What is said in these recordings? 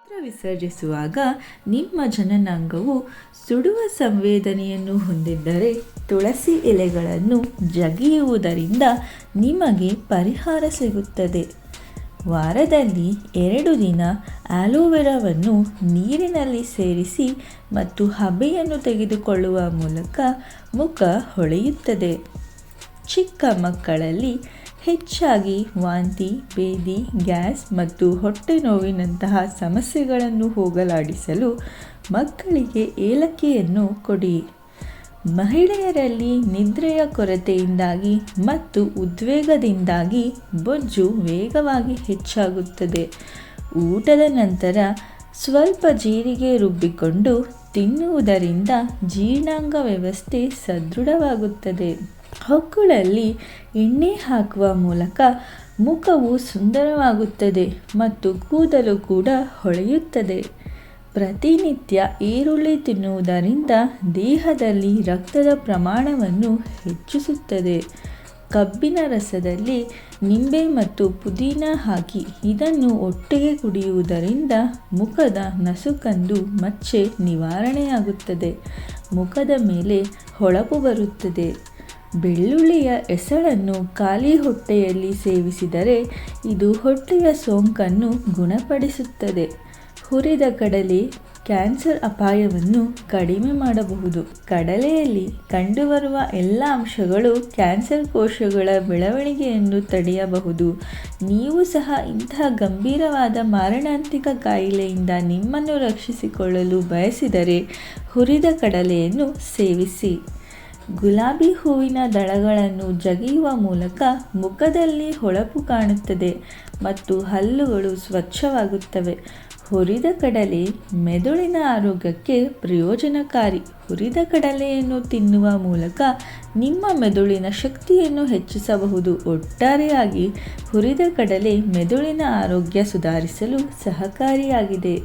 ಮೂತ್ರ ವಿಸರ್ಜಿಸುವಾಗ ನಿಮ್ಮ ಜನನಾಂಗವು ಸುಡುವ ಸಂವೇದನೆಯನ್ನು ಹೊಂದಿದ್ದರೆ ತುಳಸಿ ಎಲೆಗಳನ್ನು ಜಗಿಯುವುದರಿಂದ ನಿಮಗೆ ಪರಿಹಾರ ಸಿಗುತ್ತದೆ. ವಾರದಲ್ಲಿ 2 ದಿನ ಆಲೋವೆರಾವನ್ನು ನೀರಿನಲ್ಲಿ ಸೇರಿಸಿ ಮತ್ತು ಹಬೆಯನ್ನು ತೆಗೆದುಕೊಳ್ಳುವ ಮೂಲಕ ಮುಖ ಹೊಳೆಯುತ್ತದೆ. ಚಿಕ್ಕ ಮಕ್ಕಳಲ್ಲಿ ಹೆಚ್ಚಾಗಿ ವಾಂತಿ, ಭೇದಿ, ಗ್ಯಾಸ್ ಮತ್ತು ಹೊಟ್ಟೆ ನೋವಿನಂತಹ ಸಮಸ್ಯೆಗಳನ್ನು ಹೋಗಲಾಡಿಸಲು ಮಕ್ಕಳಿಗೆ ಏಲಕ್ಕಿಯನ್ನು ಕೊಡಿ. ಮಹಿಳೆಯರಲ್ಲಿ ನಿದ್ರೆಯ ಕೊರತೆಯಿಂದಾಗಿ ಮತ್ತು ಉದ್ವೇಗದಿಂದಾಗಿ ಬೊಜ್ಜು ವೇಗವಾಗಿ ಹೆಚ್ಚಾಗುತ್ತದೆ. ಊಟದ ನಂತರ ಸ್ವಲ್ಪ ಜೀರಿಗೆ ರುಬ್ಬಿಕೊಂಡು ತಿನ್ನುವುದರಿಂದ ಜೀರ್ಣಾಂಗ ವ್ಯವಸ್ಥೆ ಸದೃಢವಾಗುತ್ತದೆ. ಹೊಕ್ಕುಳಲ್ಲಿ ಎಣ್ಣೆ ಹಾಕುವ ಮೂಲಕ ಮುಖವು ಸುಂದರವಾಗುತ್ತದೆ ಮತ್ತು ಕೂದಲು ಕೂಡ ಹೊಳೆಯುತ್ತದೆ. ಪ್ರತಿನಿತ್ಯ ಈರುಳ್ಳಿ ತಿನ್ನುವುದರಿಂದ ದೇಹದಲ್ಲಿ ರಕ್ತದ ಪ್ರಮಾಣವನ್ನು ಹೆಚ್ಚಿಸುತ್ತದೆ. ಕಬ್ಬಿನ ರಸದಲ್ಲಿ ನಿಂಬೆ ಮತ್ತು ಪುದೀನ ಹಾಕಿ ಇದನ್ನು ಒಟ್ಟಿಗೆ ಕುಡಿಯುವುದರಿಂದ ಮುಖದ ನಸುಕಂದು ಮಚ್ಚೆ ನಿವಾರಣೆಯಾಗುತ್ತದೆ. ಮುಖದ ಮೇಲೆ ಹೊಳಪು ಬರುತ್ತದೆ. ಬೆಳ್ಳುಳ್ಳಿಯ ಎಸಳನ್ನು ಖಾಲಿ ಹೊಟ್ಟೆಯಲ್ಲಿ ಸೇವಿಸಿದರೆ ಇದು ಹೊಟ್ಟೆಯ ಸೋಂಕನ್ನು ಗುಣಪಡಿಸುತ್ತದೆ. ಹುರಿದ ಕಡಲೆ ಕ್ಯಾನ್ಸರ್ ಅಪಾಯವನ್ನು ಕಡಿಮೆ ಮಾಡಬಹುದು. ಕಡಲೆಯಲ್ಲಿ ಕಂಡುಬರುವ ಎಲ್ಲ ಅಂಶಗಳು ಕ್ಯಾನ್ಸರ್ ಕೋಶಗಳ ಬೆಳವಣಿಗೆಯನ್ನು ತಡೆಯಬಹುದು. ನೀವು ಸಹ ಇಂತಹ ಗಂಭೀರವಾದ ಮಾರಣಾಂತಿಕ ಕಾಯಿಲೆಯಿಂದ ನಿಮ್ಮನ್ನು ರಕ್ಷಿಸಿಕೊಳ್ಳಲು ಬಯಸಿದರೆ ಹುರಿದ ಕಡಲೆಯನ್ನು ಸೇವಿಸಿ. ಗುಲಾಬಿ ಹೂವಿನ ದಳಗಳನ್ನು ಜಗಿಯುವ ಮೂಲಕ ಮುಖದಲ್ಲಿ ಹೊಳಪು ಕಾಣುತ್ತದೆ ಮತ್ತು ಹಲ್ಲುಗಳು ಸ್ವಚ್ಛವಾಗುತ್ತವೆ. ಹುರಿದ ಕಡಲೆ ಮೆದುಳಿನ ಆರೋಗ್ಯಕ್ಕೆ ಪ್ರಯೋಜನಕಾರಿ. ಹುರಿದ ಕಡಲೆಯನ್ನು ತಿನ್ನುವ ಮೂಲಕ ನಿಮ್ಮ ಮೆದುಳಿನ ಶಕ್ತಿಯನ್ನು ಹೆಚ್ಚಿಸಬಹುದು. ಒಟ್ಟಾರೆಯಾಗಿ ಹುರಿದ ಕಡಲೆ ಮೆದುಳಿನ ಆರೋಗ್ಯ ಸುಧಾರಿಸಲು ಸಹಕಾರಿಯಾಗಿದೆ.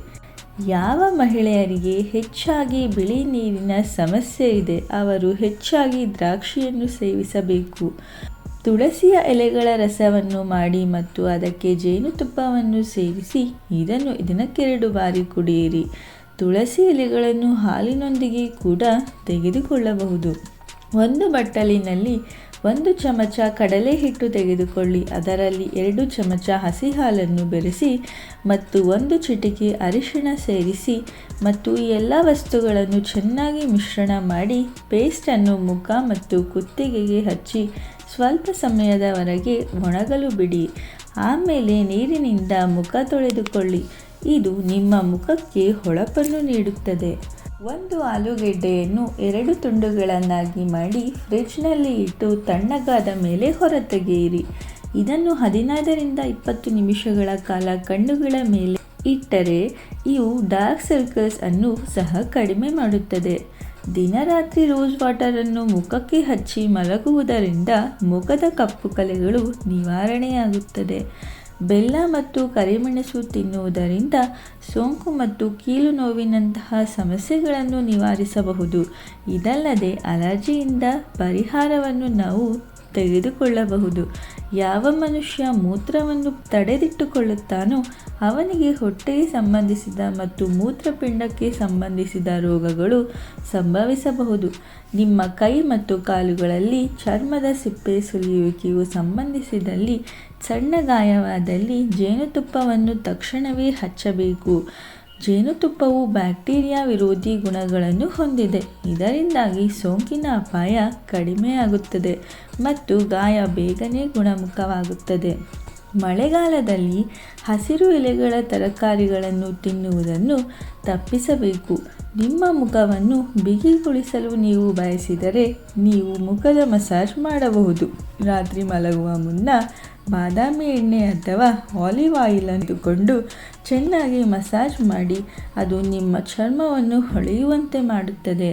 ಯಾವ ಮಹಿಳೆಯರಿಗೆ ಹೆಚ್ಚಾಗಿ ಬಿಳಿ ನೀರಿನ ಸಮಸ್ಯೆ ಇದೆ ಅವರು ಹೆಚ್ಚಾಗಿ ದ್ರಾಕ್ಷಿಯನ್ನು ಸೇವಿಸಬೇಕು. ತುಳಸಿಯ ಎಲೆಗಳ ರಸವನ್ನು ಮಾಡಿ ಮತ್ತು ಅದಕ್ಕೆ ಜೇನುತುಪ್ಪವನ್ನು ಸೇರಿಸಿ ಇದನ್ನು ದಿನಕ್ಕೆ 2 ಬಾರಿ ಕುಡಿಯಿರಿ. ತುಳಸಿ ಎಲೆಗಳನ್ನು ಹಾಲಿನೊಂದಿಗೆ ಕೂಡ ತೆಗೆದುಕೊಳ್ಳಬಹುದು. ಒಂದು ಬಟ್ಟಲಿನಲ್ಲಿ 1 ಚಮಚ ಕಡಲೆ ಹಿಟ್ಟು ತೆಗೆದುಕೊಳ್ಳಿ. ಅದರಲ್ಲಿ 2 ಚಮಚ ಹಸಿ ಹಾಲನ್ನು ಬೆರೆಸಿ ಮತ್ತು 1 ಚಿಟಿಕೆ ಅರಿಶಿಣ ಸೇರಿಸಿ ಮತ್ತು ಈ ಎಲ್ಲ ವಸ್ತುಗಳನ್ನು ಚೆನ್ನಾಗಿ ಮಿಶ್ರಣ ಮಾಡಿ ಪೇಸ್ಟನ್ನು ಮುಖ ಮತ್ತು ಕುತ್ತಿಗೆಗೆ ಹಚ್ಚಿ ಸ್ವಲ್ಪ ಸಮಯದವರೆಗೆ ಒಣಗಲು ಬಿಡಿ. ಆಮೇಲೆ ನೀರಿನಿಂದ ಮುಖ ತೊಳೆದುಕೊಳ್ಳಿ. ಇದು ನಿಮ್ಮ ಮುಖಕ್ಕೆ ಹೊಳಪನ್ನು ನೀಡುತ್ತದೆ. 1 ಆಲೂಗೆಡ್ಡೆಯನ್ನು 2 ತುಂಡುಗಳನ್ನಾಗಿ ಮಾಡಿ ಫ್ರಿಡ್ಜ್ನಲ್ಲಿ ಇಟ್ಟು ತಣ್ಣಗಾದ ಮೇಲೆ ಹೊರತೆಗೆಯಿರಿ. ಇದನ್ನು 15 ರಿಂದ 20 ನಿಮಿಷಗಳ ಕಾಲ ಕಣ್ಣುಗಳ ಮೇಲೆ ಇಟ್ಟರೆ ಇವು ಡಾರ್ಕ್ ಸರ್ಕಲ್ಸ್ ಅನ್ನು ಸಹ ಕಡಿಮೆ ಮಾಡುತ್ತದೆ. ದಿನರಾತ್ರಿ ರೋಸ್ ವಾಟರನ್ನು ಮುಖಕ್ಕೆ ಹಚ್ಚಿ ಮಲಗುವುದರಿಂದ ಮುಖದ ಕಪ್ಪು ಕಲೆಗಳು ನಿವಾರಣೆಯಾಗುತ್ತದೆ. ಬೆಲ್ಲ ಮತ್ತು ಕರಿಮೆಣಸು ತಿನ್ನುವುದರಿಂದ ಸೋಂಕು ಮತ್ತು ಕೀಲು ನೋವಿನಂತಹ ಸಮಸ್ಯೆಗಳನ್ನು ನಿವಾರಿಸಬಹುದು. ಇದಲ್ಲದೆ ಅಲರ್ಜಿಯಿಂದ ಪರಿಹಾರವನ್ನು ನಾವು ತೆಗೆದುಕೊಳ್ಳಬಹುದು. ಯಾವ ಮನುಷ್ಯ ಮೂತ್ರವನ್ನು ತಡೆದಿಟ್ಟುಕೊಳ್ಳುತ್ತಾನೋ ಅವನಿಗೆ ಹೊಟ್ಟೆಗೆ ಸಂಬಂಧಿಸಿದ ಮತ್ತು ಮೂತ್ರಪಿಂಡಕ್ಕೆ ಸಂಬಂಧಿಸಿದ ರೋಗಗಳು ಸಂಭವಿಸಬಹುದು. ನಿಮ್ಮ ಕೈ ಮತ್ತು ಕಾಲುಗಳಲ್ಲಿ ಚರ್ಮದ ಸಿಪ್ಪೆ ಸುಲಿಯುವಿಕೆಯು ಸಂಭವಿಸಿದಲ್ಲಿ ಸಣ್ಣ ಗಾಯವಾದಲ್ಲಿ ಜೇನುತುಪ್ಪವನ್ನು ತಕ್ಷಣವೇ ಹಚ್ಚಬೇಕು. ಜೇನುತುಪ್ಪವು ಬ್ಯಾಕ್ಟೀರಿಯಾ ವಿರೋಧಿ ಗುಣಗಳನ್ನು ಹೊಂದಿದೆ. ಇದರಿಂದಾಗಿ ಸೋಂಕಿನ ಅಪಾಯ ಕಡಿಮೆಯಾಗುತ್ತದೆ ಮತ್ತು ಗಾಯ ಬೇಗನೆ ಗುಣಮುಖವಾಗುತ್ತದೆ. ಮಳೆಗಾಲದಲ್ಲಿ ಹಸಿರು ಎಲೆಗಳ ತರಕಾರಿಗಳನ್ನು ತಿನ್ನುವುದನ್ನು ತಪ್ಪಿಸಬೇಕು. ನಿಮ್ಮ ಮುಖವನ್ನು ಬಿಗಿಗೊಳಿಸಲು ನೀವು ಬಯಸಿದರೆ ನೀವು ಮುಖದ ಮಸಾಜ್ ಮಾಡಬಹುದು. ರಾತ್ರಿ ಮಲಗುವ ಮುನ್ನ ಬಾದಾಮಿ ಎಣ್ಣೆ ಅಥವಾ ಆಲಿವ್ ಆಯಿಲ್ ತೆಗೆದುಕೊಂಡು ಚೆನ್ನಾಗಿ ಮಸಾಜ್ ಮಾಡಿ ಅದು ನಿಮ್ಮ ಚರ್ಮವನ್ನು ಹೊಳೆಯುವಂತೆ ಮಾಡುತ್ತದೆ.